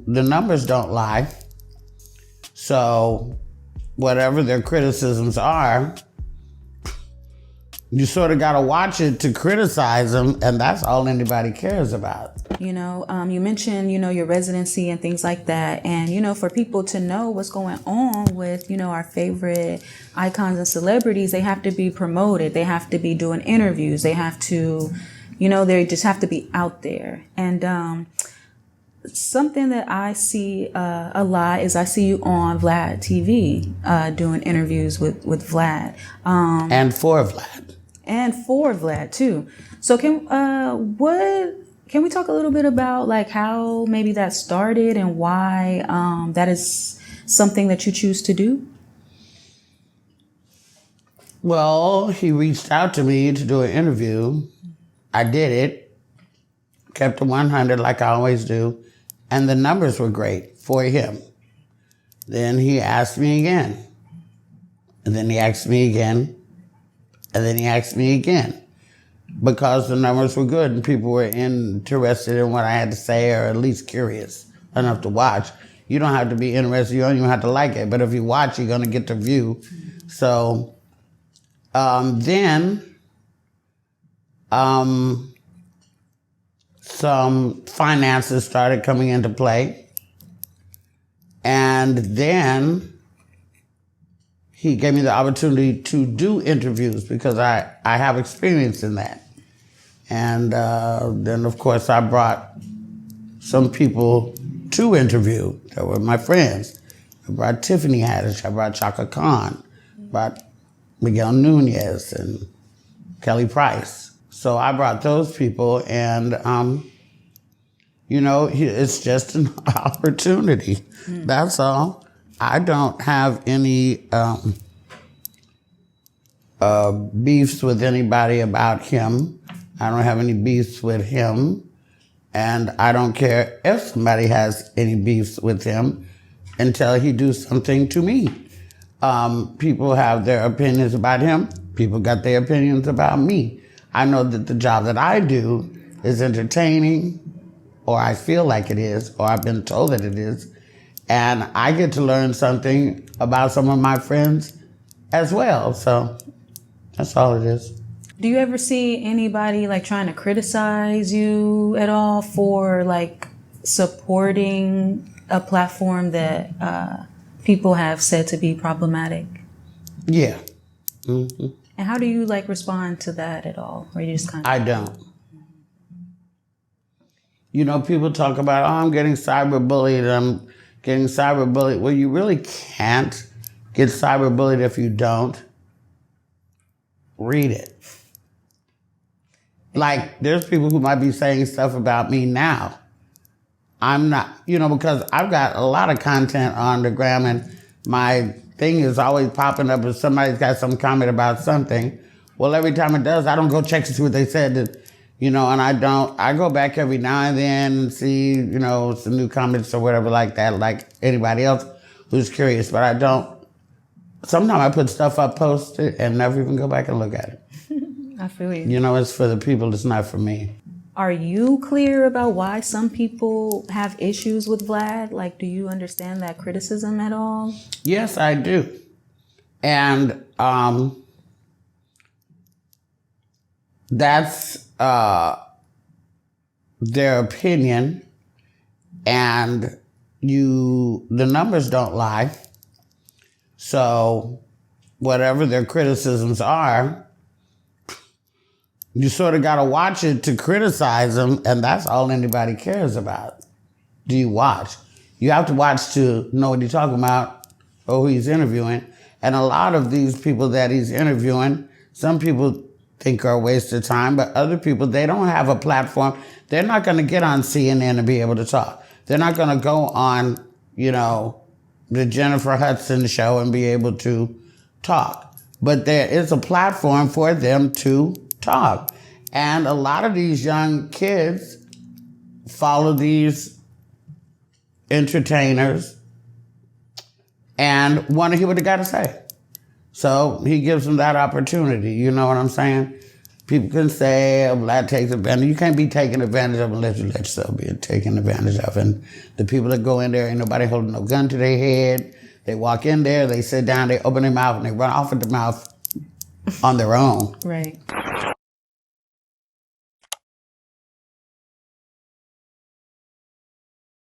the numbers don't lie. So whatever their criticisms are, you sort of got to watch it to criticize them, and that's all anybody cares about. You mentioned, your residency and things like that. And, for people to know what's going on with, our favorite icons and celebrities, they have to be promoted. They have to be doing interviews. They have to, they just have to be out there. And something that I see a lot is I see you on VladTV doing interviews with Vlad. And for Vlad. And for Vlad, too. So can we talk a little bit about like how maybe that started and why that is something that you choose to do? Well, he reached out to me to do an interview. I did it, kept it 100 like I always do, and the numbers were great for him. Then he asked me again, and then he asked me again, and then he asked me again. Because the numbers were good and people were interested in what I had to say, or at least curious enough to watch. You don't have to be interested, you don't even have to like it, but if you watch, you're gonna get the view. So then some finances started coming into play. And then he gave me the opportunity to do interviews because I have experience in that. And then, of course, I brought some people to interview that were my friends. I brought Tiffany Haddish, I brought Chaka Khan, brought Miguel Nunez and Kelly Price. So I brought those people, and, it's just an opportunity. That's all. I don't have any beefs with anybody about him. I don't have any beefs with him. And I don't care if somebody has any beefs with him until he does something to me. People have their opinions about him. People got their opinions about me. I know that the job that I do is entertaining, or I feel like it is, or I've been told that it is. And I get to learn something about some of my friends as well. So that's all it is. Do you ever see anybody like trying to criticize you at all for like supporting a platform that people have said to be problematic? Yeah. Mm-hmm. And how do you like respond to that at all? Or you just kind of... I don't. People talk about, I'm getting cyberbullied. Well, you really can't get cyberbullied if you don't read it. Like, there's people who might be saying stuff about me now. I'm not, because I've got a lot of content on the gram, and my thing is always popping up if somebody's got some comment about something. Well, every time it does, I don't go check to see what they said, and I go back every now and then and see, some new comments or whatever like that, like anybody else who's curious, but I don't. Sometimes I put stuff up, post it, and never even go back and look at it. I feel you. It's for the people, it's not for me. Are you clear about why some people have issues with Vlad? Like, do you understand that criticism at all? Yes, I do. And that's their opinion, and the numbers don't lie. So whatever their criticisms are, you sort of got to watch it to criticize them, and that's all anybody cares about. Do you watch? You have to watch to know what he's talking about or who he's interviewing. And a lot of these people that he's interviewing, some people think are a waste of time, but other people, they don't have a platform. They're not going to get on CNN and be able to talk. They're not going to go on, the Jennifer Hudson show and be able to talk. But there is a platform for them to talk. And a lot of these young kids follow these entertainers and want to hear what they got to say. So he gives them that opportunity, you know what I'm saying? People can say, oh, Vlad takes advantage. You can't be taken advantage of unless you let yourself be taken advantage of. And the people that go in there, ain't nobody holding no gun to their head. They walk in there, they sit down, they open their mouth, and they run off at the mouth on their own. Right.